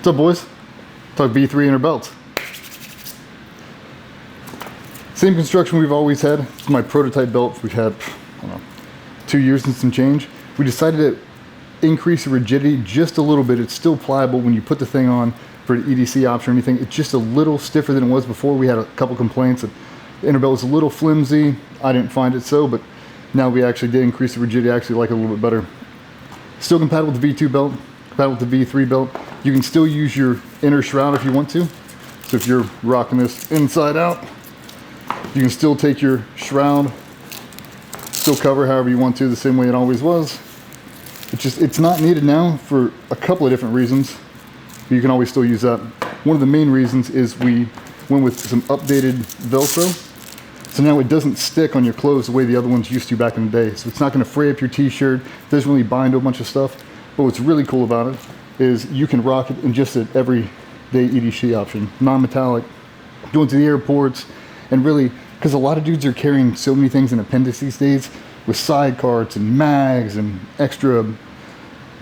What's up, boys? Talk V3 inner belts. Same construction we've always had. It's my prototype belt. We've had, I don't know, 2 years and some change. We decided to increase the rigidity just a little bit. It's still pliable when you put the thing on for the EDC option or anything. It's just a little stiffer than it was before. We had a couple complaints that the inner belt was a little flimsy. I didn't find it so, but now we actually did increase the rigidity. I actually like it a little bit better. Still compatible with the V2 belt, compatible with the V3 belt. You can still use your inner shroud if you want to. So if you're rocking this inside out, you can still take your shroud, still cover however you want to, the same way it always was. It's not needed now for a couple of different reasons, but you can always still use that. One of the main reasons is we went with some updated Velcro. So now it doesn't stick on your clothes the way the other ones used to back in the day. So it's not gonna fray up your t-shirt, doesn't really bind to a bunch of stuff. But what's really cool about it is you can rock it in just an everyday EDC option, non-metallic, going to the airports, and really, because a lot of dudes are carrying so many things in appendix these days with side carts and mags and extra,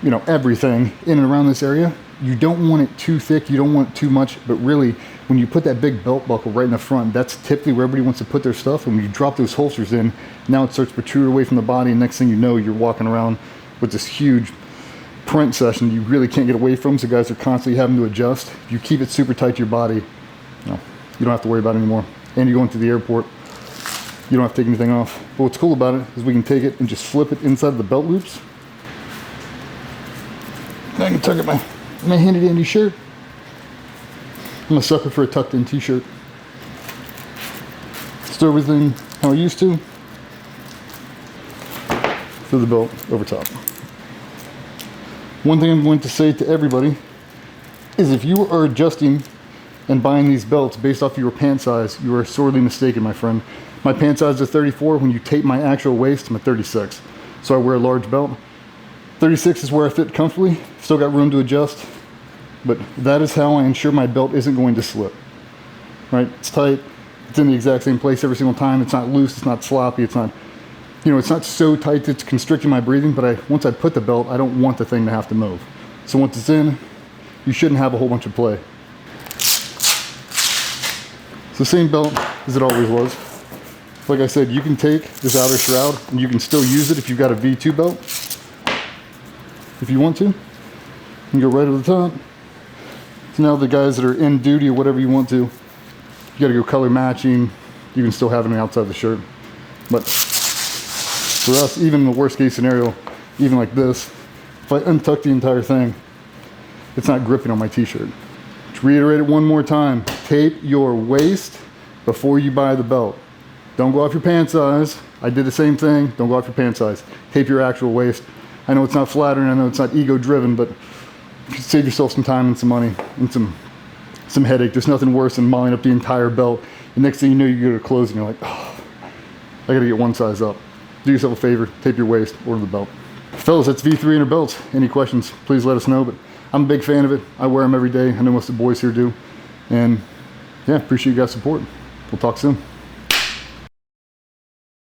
you know, everything in and around this area. You don't want it too thick, you don't want it too much, but really, when you put that big belt buckle right in the front, that's typically where everybody wants to put their stuff. And when you drop those holsters in, now it starts to protrude away from the body, and next thing you know, you're walking around with this huge print session you really can't get away from, so guys are constantly having to adjust. If you keep it super tight to your body, you don't have to worry about it anymore. And you're going to the airport, you don't have to take anything off. But what's cool about it is we can take it and just flip it inside the belt loops. Now I can tuck it my handy dandy shirt. I'm a sucker for a tucked in t-shirt. Store everything how I used to. Throw the belt over top. One thing I'm going to say to everybody is if you are adjusting and buying these belts based off of your pant size, you are sorely mistaken, my friend. My pant size is 34. When you tape my actual waist, I'm a 36. So I wear a large belt. 36 is where I fit comfortably. Still got room to adjust, but that is how I ensure my belt isn't going to slip. Right? It's tight. It's in the exact same place every single time. It's not loose. It's not sloppy. It's not, you know, it's not so tight that it's constricting my breathing, but once I put the belt, I don't want the thing to have to move. So once it's in, you shouldn't have a whole bunch of play. It's the same belt as it always was. Like I said, you can take this outer shroud and you can still use it if you've got a V2 belt. If you want to, you can go right over the top. So now the guys that are in duty or whatever you want to, you gotta go color matching. You can still have it outside the shirt. But for us, even in the worst case scenario, even like this, if I untuck the entire thing, it's not gripping on my t-shirt. To reiterate it one more time, tape your waist before you buy the belt. Don't go off your pant size. I did the same thing. Don't go off your pant size. Tape your actual waist. I know it's not flattering, I know it's not ego driven, but save yourself some time and some money and some headache. There's nothing worse than mulling up the entire belt. The next thing you know, you go to clothes and you're like, oh, I gotta get one size up. Do yourself a favor, tape your waist, order the belt. Fellas, that's V3 inner belts. Any questions, please let us know, but I'm a big fan of it. I wear them every day. I know most of the boys here do. And yeah, appreciate you guys' support. We'll talk soon.